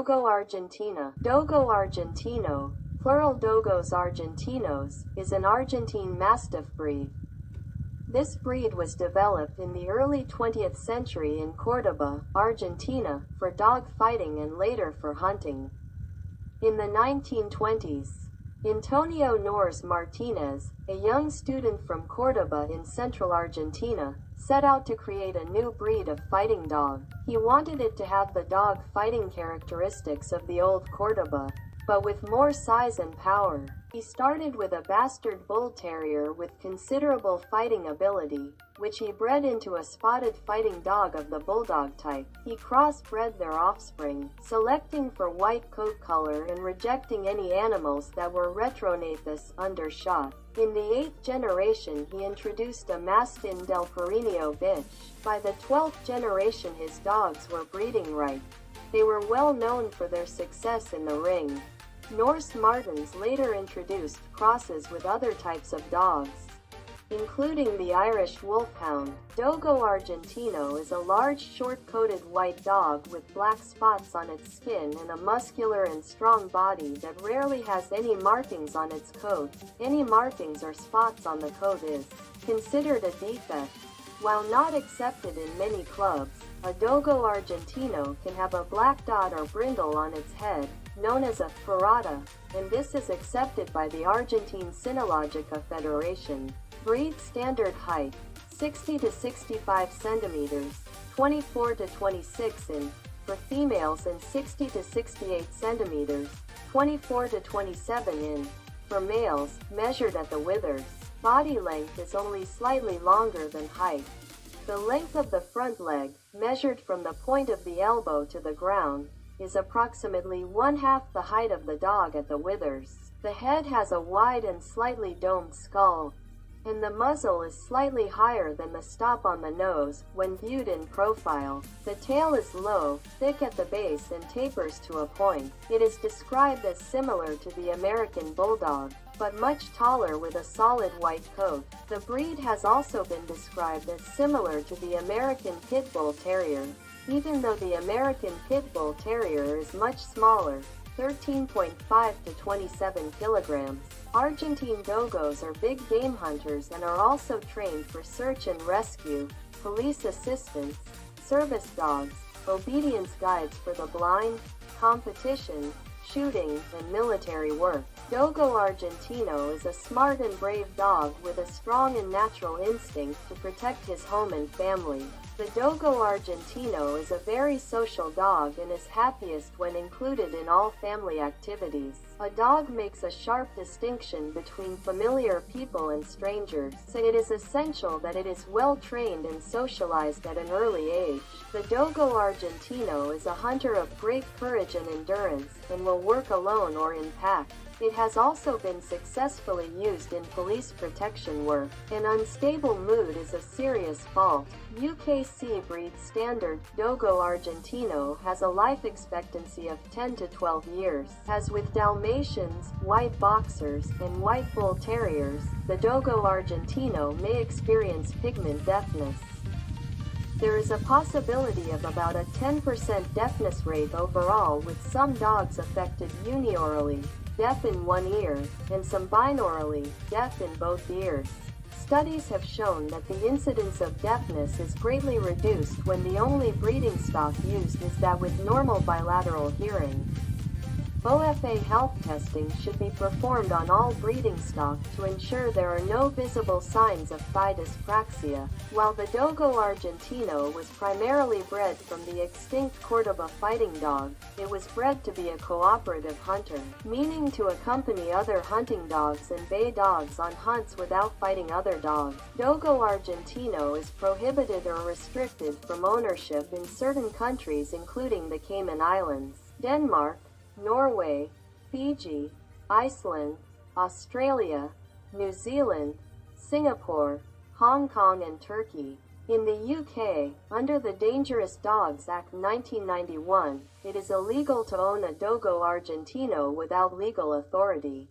Dogo Argentina. Dogo Argentino, plural Dogos Argentinos, is an Argentine Mastiff breed. This breed was developed in the early 20th century in Córdoba, Argentina, for dog fighting and later for hunting. In the 1920s, Antonio Nores Martinez, a young student from Córdoba in central Argentina, set out to create a new breed of fighting dog. He wanted it to have the dog fighting characteristics of the old Córdoba, but with more size and power. He started with a bastard bull terrier with considerable fighting ability, which he bred into a spotted fighting dog of the bulldog type. He crossbred their offspring, selecting for white coat color and rejecting any animals that were retronathus undershot. In the 8th generation he introduced a Mastin del Perineo bitch. By the 12th generation his dogs were breeding right. They were well known for their success in the ring. Norse Martins later introduced crosses with other types of dogs, including the Irish Wolfhound. Dogo Argentino is a large short-coated white dog with black spots on its skin and a muscular and strong body that rarely has any markings on its coat. Any markings or spots on the coat is considered a defect. While not accepted in many clubs, a Dogo Argentino can have a black dot or brindle on its head, known as a ferrata, and this is accepted by the Argentine Cynologica Federation. Breed standard height, 60 to 65 centimeters, 24 to 26 in, for females and 60 to 68 centimeters, 24 to 27 in, for males, measured at the withers. Body length is only slightly longer than height. The length of the front leg, measured from the point of the elbow to the ground, is approximately 1/2 the height of the dog at the withers. The head has a wide and slightly domed skull, and the muzzle is slightly higher than the stop on the nose when viewed in profile. The tail is low, thick at the base and tapers to a point. It is described as similar to the American Bulldog, but much taller with a solid white coat. The breed has also been described as similar to the American Pit Bull Terrier, even though the American Pit Bull Terrier is much smaller, 13.5 to 27 kilograms. Argentine Dogos are big game hunters and are also trained for search and rescue, police assistance, service dogs, obedience guides for the blind, competition, shooting, and military work. Dogo Argentino is a smart and brave dog with a strong and natural instinct to protect his home and family. The Dogo Argentino is a very social dog and is happiest when included in all family activities. A dog makes a sharp distinction between familiar people and strangers, so it is essential that it is well trained and socialized at an early age. The Dogo Argentino is a hunter of great courage and endurance, and will work alone or in pack. It has also been successfully used in police protection work. An unstable mood is a serious fault. UKC breed standard Dogo Argentino has a life expectancy of 10 to 12 years. As with Dalmatians, white boxers, and white bull terriers, the Dogo Argentino may experience pigment deafness. There is a possibility of about a 10% deafness rate overall, with some dogs affected uniorally, deaf in one ear, and some binaurally, deaf in both ears. Studies have shown that the incidence of deafness is greatly reduced when the only breeding stock used is that with normal bilateral hearing. OFA health testing should be performed on all breeding stock to ensure there are no visible signs of thigh dyspraxia. While the Dogo Argentino was primarily bred from the extinct Córdoba fighting dog, it was bred to be a cooperative hunter, meaning to accompany other hunting dogs and bay dogs on hunts without fighting other dogs. Dogo Argentino is prohibited or restricted from ownership in certain countries including the Cayman Islands, Denmark, Norway, Fiji, Iceland, Australia, New Zealand, Singapore, Hong Kong and Turkey. In the UK, under the Dangerous Dogs Act 1991, it is illegal to own a Dogo Argentino without legal authority.